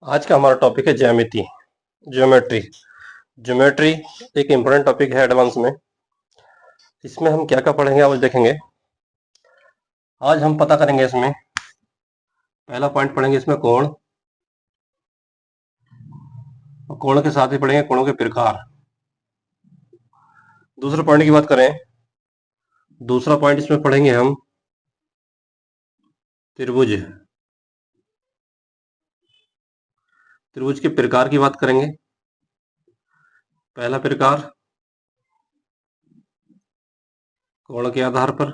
आज का हमारा टॉपिक है ज्यामिति, ज्योमेट्री। ज्योमेट्री एक इम्पोर्टेंट टॉपिक है एडवांस में। इसमें हम क्या क्या पढ़ेंगे आज देखेंगे। आज हम पता करेंगे इसमें पहला पॉइंट पढ़ेंगे इसमें कोण, और कोण के साथ ही पढ़ेंगे कोणों के प्रकार। दूसरे पॉइंट की बात करें, दूसरा पॉइंट इसमें पढ़ेंगे हम त्रिभुज। त्रिभुज के प्रकार की बात करेंगे। पहला प्रकार कोण के आधार पर।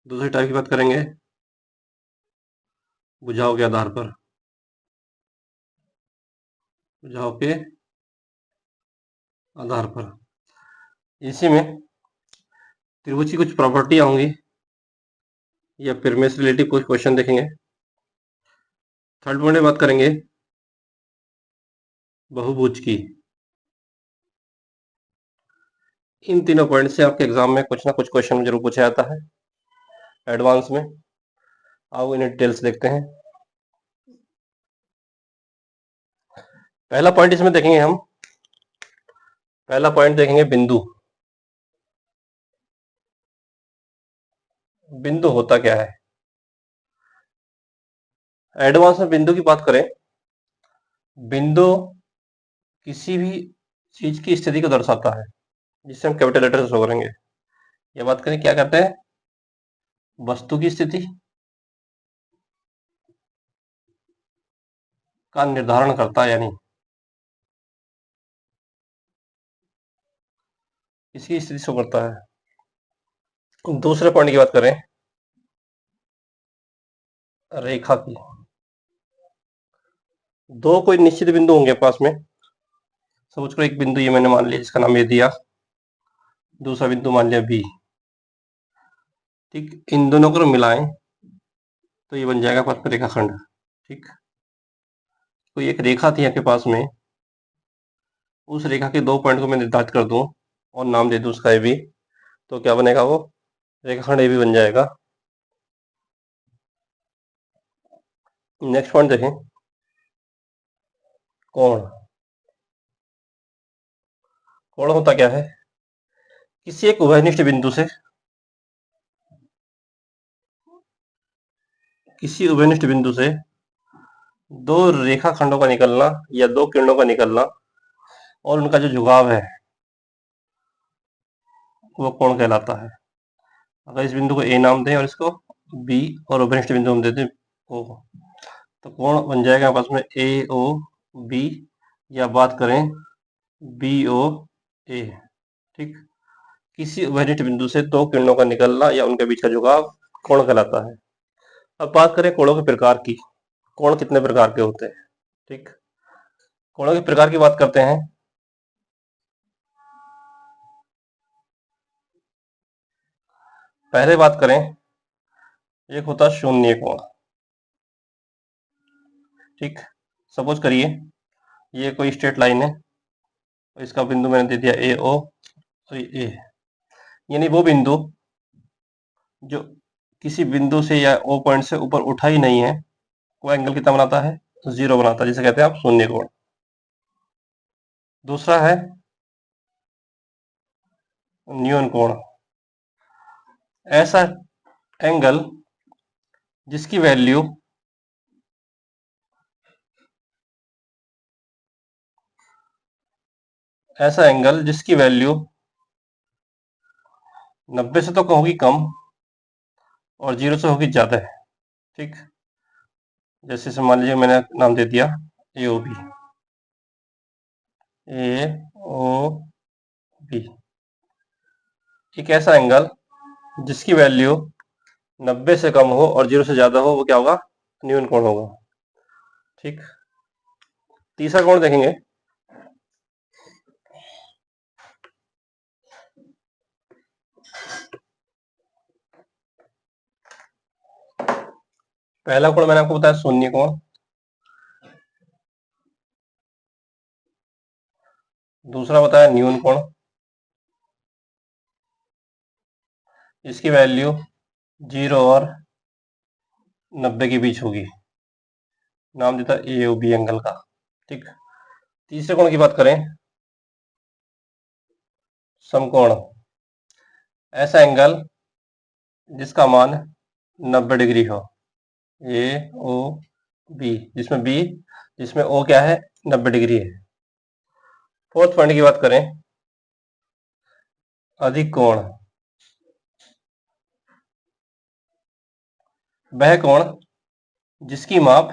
दूसरे टाइप की बात करेंगे भुजाओं के आधार पर। भुजाओं के आधार पर इसी में त्रिभुज की कुछ प्रॉपर्टियां होंगी या फिर में से रिलेटिव कुछ क्वेश्चन देखेंगे। थर्ड पॉइंट में बात करेंगे बहुभुज की। इन तीनों पॉइंट से आपके एग्जाम में कुछ ना कुछ क्वेश्चन जरूर पूछा जाता है एडवांस में। आओ इन्हें डिटेल्स देखते हैं। पहला पॉइंट इसमें देखेंगे हम, पहला पॉइंट देखेंगे बिंदु। बिंदु होता क्या है? एडवांस में बिंदु की बात करें, बिंदु किसी भी चीज की स्थिति को दर्शाता है, जिसे हम कैपिटल लेटर से शो करेंगे। ये बात करें क्या कहते हैं, वस्तु की स्थिति का निर्धारण करता है, यानी इसकी स्थिति शो करता है। दूसरे पॉइंट की बात करें रेखा की। दो कोई निश्चित बिंदु होंगे पास में। समझ करो एक बिंदु ये मैंने मान लिया, जिसका नाम ये दिया। दूसरा बिंदु मान लिया बी। ठीक, इन दोनों को मिलाएं तो ये बन जाएगा पास में रेखाखंड। ठीक, कोई एक रेखा थी आपके पास में, उस रेखा के दो पॉइंट को मैं निर्धारित कर दूं और नाम दे दूं उसका ए बी, तो क्या बनेगा, वो रेखाखंड ए बी बन जाएगा। नेक्स्ट पॉइंट देखें, कोण। कोण होता क्या है, किसी एक उभयनिष्ठ बिंदु से, किसी उभयनिष्ठ बिंदु से दो रेखाखंडों का निकलना या दो किरणों का निकलना और उनका जो झुकाव है वो कोण कहलाता है। अगर इस बिंदु को ए नाम दें और इसको बी, और उभयनिष्ठ बिंदु हम दे दें ओ, तो कोण बन जाएगा आपस में ए ओ बी, या बात करें बी ओ ए। ठीक, किसी उभयनिष्ठ बिंदु से दो किरणों का निकलना या उनके बीच का झुकाव कोण कहलाता है। अब बात करें कोणों के प्रकार की। कोण कितने प्रकार के होते हैं? ठीक, कोणों के प्रकार की बात करते हैं। पहले बात करें, एक होता शून्य कोण। ठीक, सपोज करिए ये कोई स्ट्रेट लाइन है, इसका बिंदु मैंने दे दिया ए ओ और ए, यानी वो बिंदु जो किसी बिंदु से या ओ पॉइंट से ऊपर उठा ही नहीं है, वो एंगल कितना बनाता है, जीरो बनाता है, जिसे कहते हैं आप शून्य कोण। दूसरा है न्यून कोण। ऐसा एंगल जिसकी वैल्यू ऐसा एंगल जिसकी वैल्यू 90 से तो होगी कम और जीरो से होगी ज्यादा है। ठीक, जैसे मान लीजिए मैंने नाम दे दिया ए ओ बी, ए ओ बी। एक ऐसा एंगल जिसकी वैल्यू 90 से कम हो और जीरो से ज्यादा हो, वो क्या होगा, न्यून कोण होगा। ठीक, तीसरा कोण देखेंगे, पहला कोण मैंने आपको बताया शून्य कोण। दूसरा बताया न्यून कोण, इसकी वैल्यू 0 और 90 के बीच होगी। नाम देता है ए ओ बी एंगल का। ठीक, तीसरे कोण की बात करें, समकोण, ऐसा एंगल जिसका मान 90 डिग्री हो, ए ओ बी, जिसमें ओ क्या है, 90 डिग्री है। फोर्थ पॉइंट की बात करें, अधिक कोण, वह कोण जिसकी माप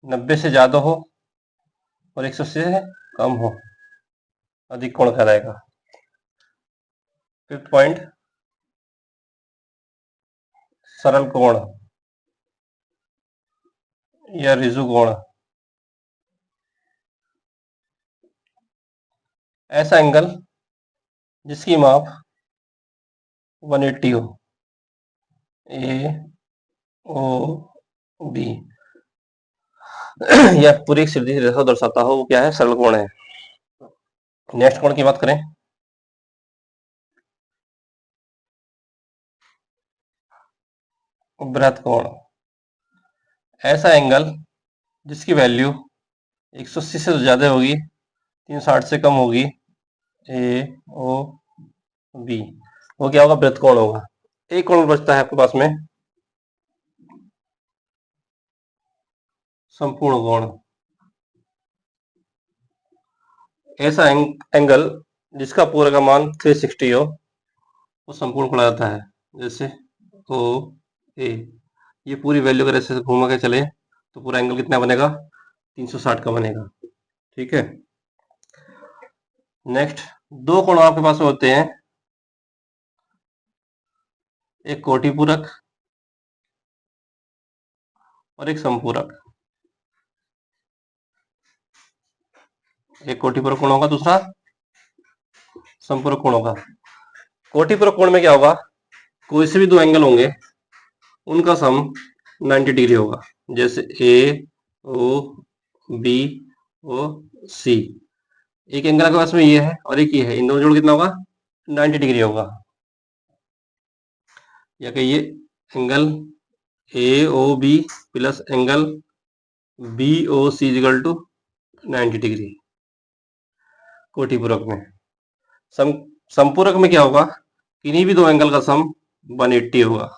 90 से ज्यादा हो और 180 से कम हो, अधिक कोण कहलाएगा। फिफ्थ पॉइंट, सरल कोण या रिजु कोण, ऐसा एंगल जिसकी माप 180 हो, ए ओ बी, या पूरी एक सीधी रेखा दर्शाता हो, वो क्या है, सरल कोण है। नेक्स्ट कोण की बात करें, बृहत कोण, ऐसा एंगल जिसकी वैल्यू 180 से ज्यादा होगी, 360 से कम होगी, ए ओ बी, वो क्या होगा, बृहत कोण होगा। एक कोण बचता है आपके पास में, संपूर्ण कोण, ऐसा एंगल जिसका पूरा का मान 360 हो, वो संपूर्ण कोण आता है। जैसे ओ ए, ये पूरी वैल्यू अगर ऐसे घुमा के चले तो पूरा एंगल कितना बनेगा, 360 का बनेगा। ठीक है, नेक्स्ट, दो कोण आपके पास होते हैं, एक कोटि पूरक और एक संपूरक। एक कोटि पूरक कोण होगा, दूसरा संपूरक कोण होगा। कोटि पूरक कोण में क्या होगा, कोई से भी दो एंगल होंगे, उनका सम 90 डिग्री होगा। जैसे ए ओ बी ओ सी, एक एंगल के पास में ये है और एक ये है, इन दोनों जोड़ कितना होगा, 90 डिग्री होगा। या कहिए angle A O B plus angle B O C equal to 90 degree, कोटि पूरक में। संपूरक में क्या होगा, किन्हीं भी दो एंगल का सम 180 होगा,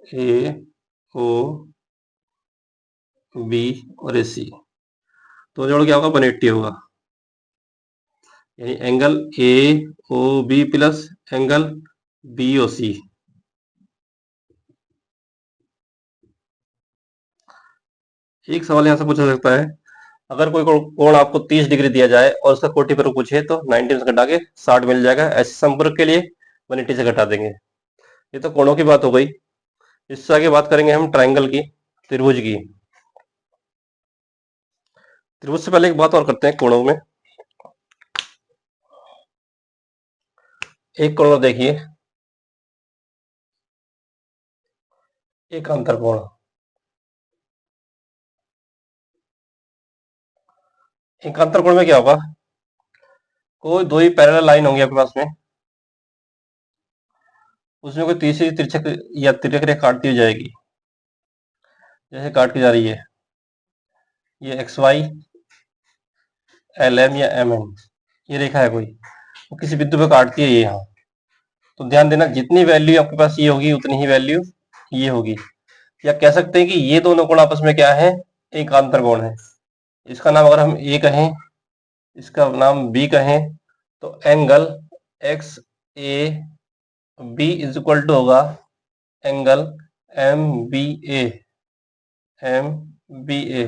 ए ओ बी और ए सी, तो जोड़ क्या होगा, 180 होगा। यानी angle A O B plus angle B O C. एक सवाल यहां से पूछा सकता है, अगर कोई कोण आपको 30 डिग्री दिया जाए और उसका कोटि पूरक पूछे तो 90 से घटा के 60 मिल जाएगा। ऐसे संपर्क के लिए 180 से घटा देंगे। ये तो कोणों की बात हो गई। इससे आगे बात करेंगे हम ट्राइंगल की, त्रिभुज की। त्रिभुज से पहले एक बात और करते हैं कोणों में। एक कोण देखिए, एक अंतरकोण, एक अंतरकोण में क्या होगा, कोई दो ही पैरेलल लाइन होंगी आपके पास में, उसमें कोई तीसरी तिरछक या तिर्यक रेखा काटती हुई जाएगी। जैसे काट के जा रही है, ये एक्स वाई एल एम या एम एन, ये रेखा है कोई, वो किसी बिंदु पे काटती है ये यहाँ। तो ध्यान देना, जितनी वैल्यू आपके पास ये होगी उतनी ही वैल्यू ये होगी। या कह सकते हैं कि ये दोनों कोण आपस में क्या है, एक अंतरकोण है। इसका नाम अगर हम ए कहें, इसका नाम बी कहें, तो angle X A B is equal to होगा angle M B A, M B A.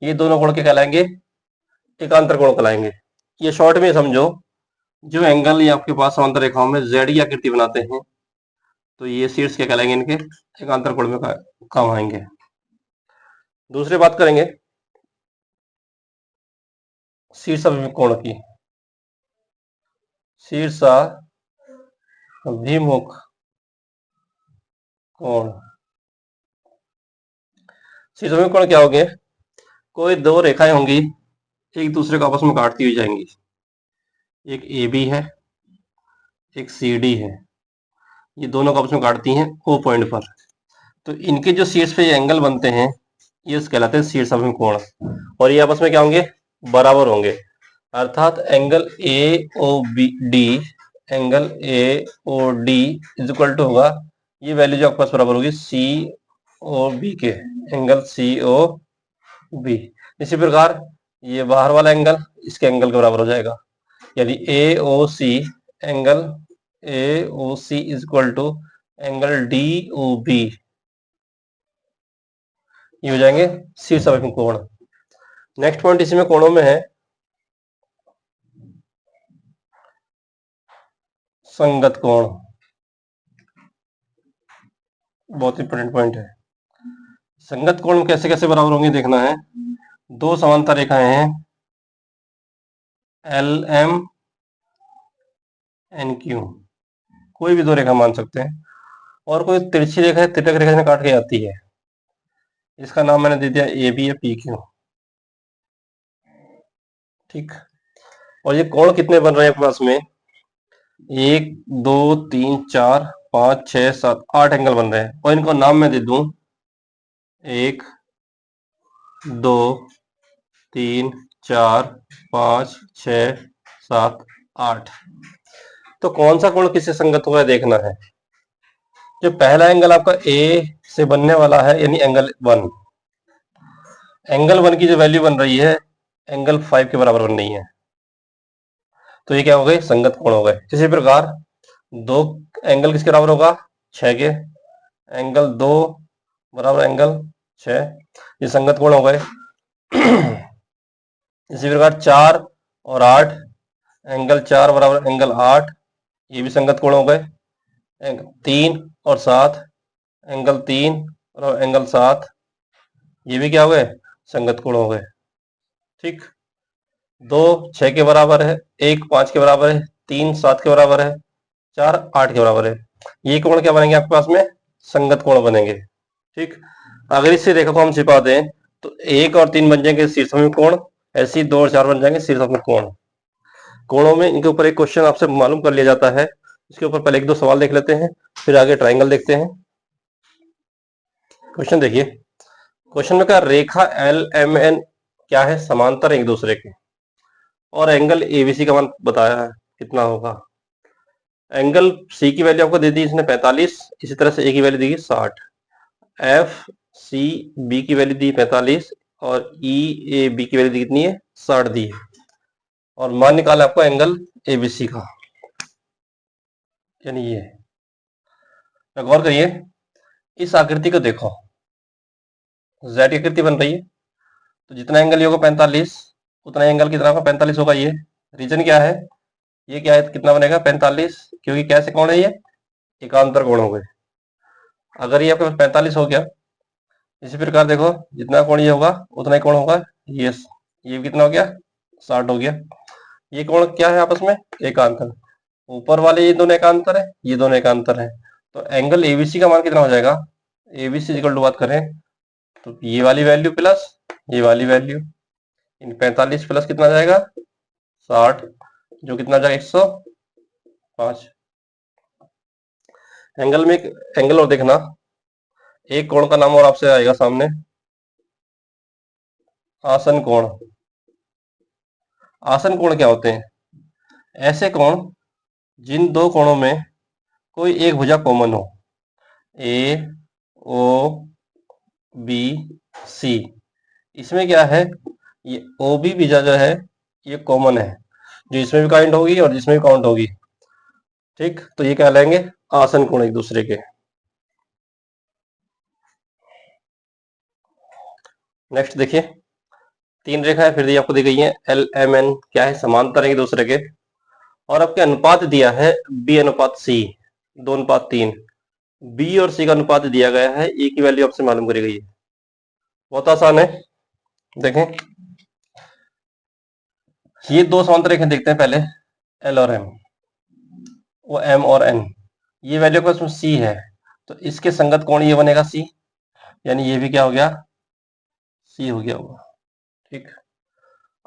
ये दोनों कोण के कहलाएंगे, एकांतर कोण कहलाएंगे। ये शॉर्ट में समझो, जो एंगल ये आपके पास समांतर रेखाओं में जेड की आकृति बनाते हैं, तो ये शीर्ष क्या कहलाएंगे, इनके एकांतर कोण में काम आएंगे। दूसरी बात करेंगे शीर्षाभिमुख की। शीर्षाभिमुख कोण, शीर्षाभिमुख कोण क्या होंगे, कोई दो रेखाएं होंगी, एक दूसरे को आपस में काटती हुई जाएंगी। एक ए बी है, एक सी डी है, ये दोनों को आपस में काटती हैं ओ पॉइंट पर। तो इनके जो शीर्ष पे ये एंगल बनते हैं ये कहलाते हैं शीर्ष अभिमुख कोण, और ये आपस में क्या होंगे, बराबर होंगे। अर्थात angle A O B D, angle A O D is equal to होगा, ये वैल्यू जो आपके पास बराबर होगी सी ओ बी के, एंगल सी ओ बी। इसी प्रकार ये बाहर वाला एंगल इसके एंगल के बराबर हो जाएगा, यानी A O C, angle A O C is equal to angle D O B, ये हो जाएंगे शीर्ष अभिमुख कोण। नेक्स्ट पॉइंट इसी में कोणों में है संगत कोण, बहुत इंपॉर्टेंट पॉइंट है। संगत कोण कैसे कैसे बराबर होंगे देखना है। दो समांतर रेखाएं हैं एल एम एन क्यू, कोई भी दो रेखा मान सकते हैं, और कोई तिरछी रेखा है, तिरक रेखा काट के आती है, इसका नाम मैंने दे दिया ए बी या पी क्यू। ठीक, और ये कोण कितने बन रहे हैं आपके पास में, 1 2 3 4 5 6 7 8 एंगल बन रहे हैं, और इनको नाम मैं दे दूं 1 2 3 4 5 6 7 8। तो कौन सा कोण किससे संगत होगा देखना है। जो पहला एंगल आपका ए से बनने वाला है यानी एंगल 1, एंगल 1 की जो वैल्यू बन रही है एंगल 5 के बराबर बन रही है, तो ये क्या हो गए, संगत कोण हो गए। इसी प्रकार दो एंगल किसके बराबर होगा, 6 के, एंगल 2 बराबर एंगल 6, ये संगत कोण हो गए। इसी प्रकार 4 और 8, एंगल 4 बराबर एंगल 8, ये भी संगत कोण हो गए। 3 और 7, एंगल 3 और एंगल 7, ये भी क्या हो गए, संगत कोण हो गए। ठीक, 2 6 के बराबर है, 1 5 के बराबर है, 3 7 के बराबर है, 4 8 के बराबर है, ये कोण क्या बनेंगे आपके पास में, संगत कोण बनेंगे। ठीक, अगर इस रेखा को हम छिपा दें तो 1 और 3 बन जाएंगे शीर्षाभिमुख कोण, ऐसे ही 2 और 4 बन जाएंगे शीर्षाभिमुख कोण। कोणों में इनके ऊपर एक क्वेश्चन आपसे मालूम कर लिया जाता है, इसके ऊपर पहले एक दो सवाल देख लेते हैं, फिर आगे ट्राइंगल देखते हैं। क्वेश्चन देखिए, क्वेश्चन में क्या, रेखा एल एम एन क्या है, समांतर एक दूसरे के, और एंगल एबीसी का मान बताया है कितना होगा। एंगल सी की वैल्यू आपको दे दी इसने 45, इसी तरह से ए की वैल्यू दी 60, एफ सी बी की वैल्यू दी 45, और ई ए बी की वैल्यू दी कितनी है, 60 दी है, और मान निकाला आपको एंगल एबीसी का, यानी ये। गौर करिए, इस आकृति को देखो, जेड की आकृति बन रही है, तो जितना एंगल ये होगा 45, उतना एंगल कितना होगा, 45 होगा। ये रीजन क्या है, ये क्या है, कितना बनेगा 45, क्योंकि कैसे कोण है ये, एकांतर कोण हो गए। अगर ये आपके पास 45 हो गया, इसी प्रकार देखो जितना कोण ये होगा उतना ही कोण होगा, ये कितना हो गया, 60 हो गया। ये कोण क्या है आपस में, एकांतर, ऊपर वाले ये दोनों एकांतर है, ये दोनों एकांतर है, तो एंगल एबीसी का मान कितना हो जाएगा, एबीसी इक्वल टू बात करें तो ये वाली वैल्यू प्लस ये वाली वैल्यू, इन 45 प्लस कितना आ जाएगा 60, जो कितना आ जाएगा 105। एंगल में एक एंगल और देखना, एक कोण का नाम और आपसे आएगा सामने, आसन कोण। आसन कोण क्या होते हैं, ऐसे कोण जिन दो कोणों में कोई एक भुजा कॉमन हो, ए ओ बी सी, इसमें क्या है, ये ओ बी भुजा जो है ये कॉमन है, जो इसमें भी काउंट होगी और जिसमें भी काउंट होगी। ठीक, तो ये क्या लेंगे, आसन कोण एक दूसरे के। नेक्स्ट देखिए, 3 रेखाएं फिर आपको दी गई हैं, एल एम एन क्या है, समांतर है एक दूसरे के, और आपके अनुपात दिया है बी अनुपात सी, 2:3, बी और सी का अनुपात दिया गया है, ए की वैल्यू आपसे मालूम करी गई है। बहुत आसान है, देखें ये दो समांतर रेखाएं देखते हैं पहले, एल और एम, वो एम और एन, ये वैल्यू के पास सी है, तो इसके संगत कोण ये बनेगा सी, यानी ये भी क्या हो गया, सी हो गया होगा। ठीक,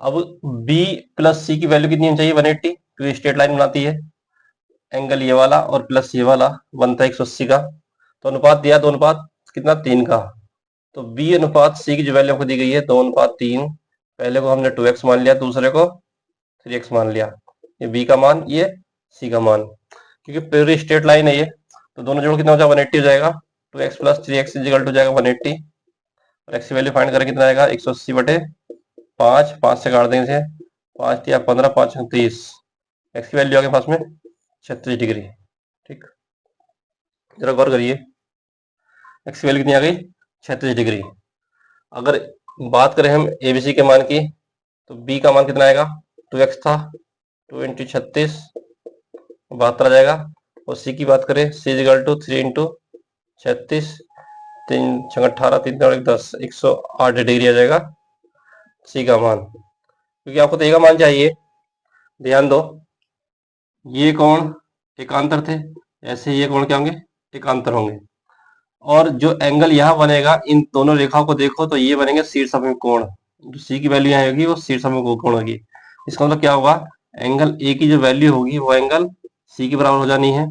अब बी प्लस सी की वैल्यू कितनी होनी चाहिए, 180, क्योंकि स्ट्रेट लाइन बनाती है, एंगल ये वाला और प्लस ये वाला बनता है 180 का, तो अनुपात दिया 2:3, कितना 3 का। तो b अनुपात c की जो वैल्यू आपको दी गई है 2:3, पहले को हमने 2x मान लिया, दूसरे को 3x मान लिया। ये b का मान, ये c का मान, क्योंकि पूरी स्ट्रेट लाइन है ये, तो दोनों जोड़ कितना हो जाएगा 180 हो जाएगा। 2x plus 3x equal to जाएगा 180, और x की वैल्यू फाइंड करें कितना आएगा 180/5, 5 से काट देंगे इसे, 5 या 15, 5 30, x की वैल्यू आ गई पास में 36 डिग्री। ठीक, जरा गौर करिए, x की वैल्यू कितनी आ गई 36 डिग्री। अगर बात करें हम ABC के मान की, तो B का मान कितना आएगा 2x था, 2 इंटू 36 72 आ जाएगा। और C की बात करें, C equal to 3 into 36, 3 6 18, 3 3 10, 108 degree आ जाएगा C का मान। क्योंकि आपको तो A का मान चाहिए, ध्यान दो, ये कोण एकांतर थे, ऐसे ये कोण क्या होंगे एकांतर होंगे। और जो एंगल यहाँ बनेगा, इन दोनों रेखाओं को देखो तो ये बनेंगे शीर्षसमकोण कोण। जो सी की वैल्यू यहाँ होगी वो शीर्षसमकोण कोण होगी। इसका मतलब क्या होगा, एंगल ए की जो वैल्यू होगी वो एंगल सी के बराबर हो जानी है।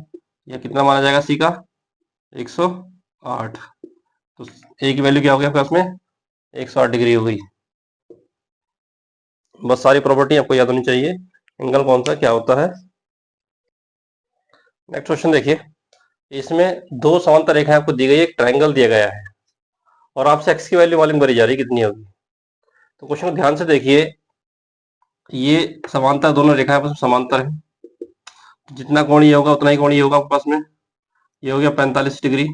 यह कितना माना जाएगा सी का 108। तो ए की वैल्यू क्या हो गया आपके पास में 108 डिग्री हो गई। बस सारी प्रॉपर्टी आपको याद होनी चाहिए, एंगल कौन सा क्या होता है। नेक्स्ट क्वेश्चन देखिए, इसमें दो समांतर रेखाएं आपको दी गई है, एक ट्रायंगल दिया गया है और आपसे एक्स की वैल्यू मालूम करी जा रही है कितनी होगी। तो क्वेश्चन को ध्यान से देखिए, ये समांतर दोनों रेखाएं आपस में समांतर है, जितना कोण ये होगा उतना ही कोण ये होगा आपके पास में, ये हो गया 45 डिग्री।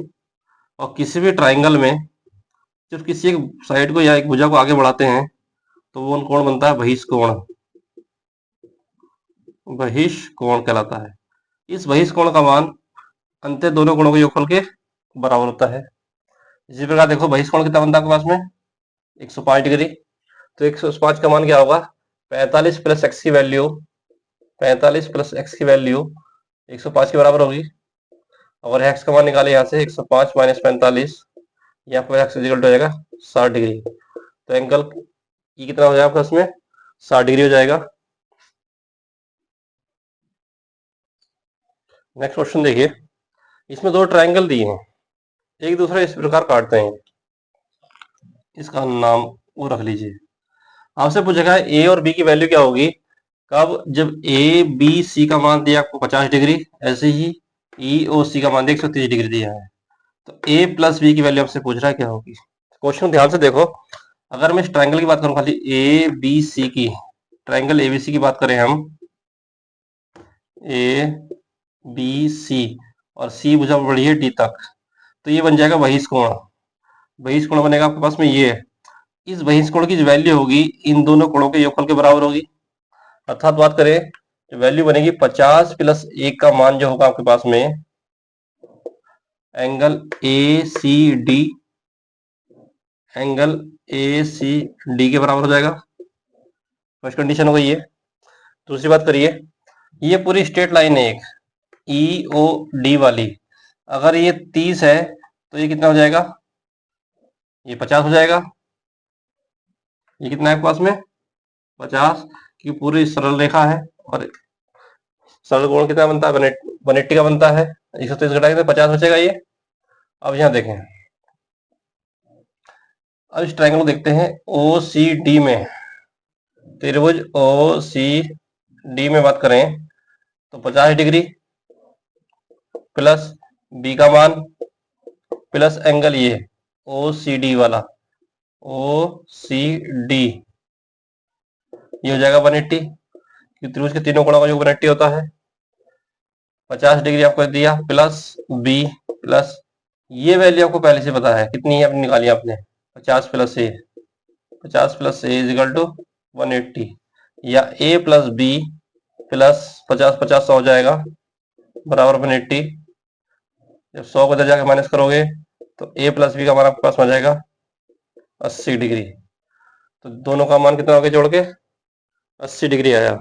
और किसी भी ट्राइंगल में जब किसी एक साइड को या एक भुजा को आगे बढ़ाते हैं तो वो कोण बनता है बहिष्कोण, बहिष्कोण कहलाता है। इस बहिष्कोण का मान अंततः दोनों कोणों के योगफल के बराबर होता है। इसी प्रकार देखो बहिष्कोण कितना बनता है आपके पास में 105 डिग्री। तो 105 का मान क्या होगा 45 प्लस एक्स की वैल्यू, 45 प्लस एक्स की वैल्यू 105 के बराबर होगी। और एक्स का मान निकाले यहाँ से 105 माइनस 45, यहाँ पर एक्स इक्वल हो जाएगा 60 डिग्री। तो एंगल ये कितना हो जाएगा आपका इसमें 60 डिग्री हो जाएगा। नेक्स्ट क्वेश्चन देखिए, इसमें दो ट्रायंगल दिए हैं, एक दूसरे इस प्रकार काटते हैं, इसका नाम वो रख लीजिए। आपसे पूछेगा ए और बी की वैल्यू क्या होगी कब, जब ए बी सी का मान दिया आपको 50 डिग्री, ऐसे ही ई और सी का मान दिया 130 डिग्री दिया है। तो ए प्लस बी की वैल्यू आपसे पूछ रहा है क्या होगी। क्वेश्चन ध्यान से देखो, अगर मैं इस ट्रायंगल की बात करूं खाली ए बी सी की, ट्रायंगल एबीसी की बात करें हम, ए बी सी और सी भुजा बढ़ी है डी तक, तो ये बन जाएगा बहिष्कोण। बहिष्कोण बनेगा आपके पास में ये, इस बहिष्कोण की जो वैल्यू होगी इन दोनों कोणों के योगफल के बराबर होगी। अर्थात बात करें तो वैल्यू बनेगी 50 प्लस 1 का मान जो होगा आपके पास में angle A C D, angle A C D के बराबर हो जाएगा। फर्स्ट कंडीशन हो गई ये। दूसरी बात करिए, ये पूरी स्ट्रेट लाइन है एक ई ओ डी वाली, अगर ये 30 है तो ये कितना हो जाएगा ये 50 हो जाएगा। ये कितना है आपके पास में 50, क्योंकि पूरी सरल रेखा है और सरल कोण कितना बनता है 180 का बनता है। 130 घटाएंगे तो 50 बचेगा ये। अब यहाँ देखें, अब इस ट्रायंगल को देखते हैं ओ सी डी में, त्रिभुज ओ सी डी में बात करें तो 50 डिग्री प्लस बी का मान प्लस एंगल ये ओ सी डी वाला, ओ सी डी, ये हो जाएगा 180, क्योंकि त्रिभुज के तीनों कोणों का योग 180 होता है। 50 डिग्री आपको दिया प्लस बी प्लस ये वैल्यू आपको पहले से पता है कितनी है अपनी निकाली आपने 50 plus A, 50 plus A is equal to 180, या ए प्लस बी प्लस 50 50 100 हो जाएगा बराबर 180। जब 100 को इधर जाके माइनस करोगे तो ए प्लस बी का मान आपके पास में आ जाएगा 80 डिग्री। तो दोनों का मान कितना हो गया जोड़ के 80 डिग्री आया।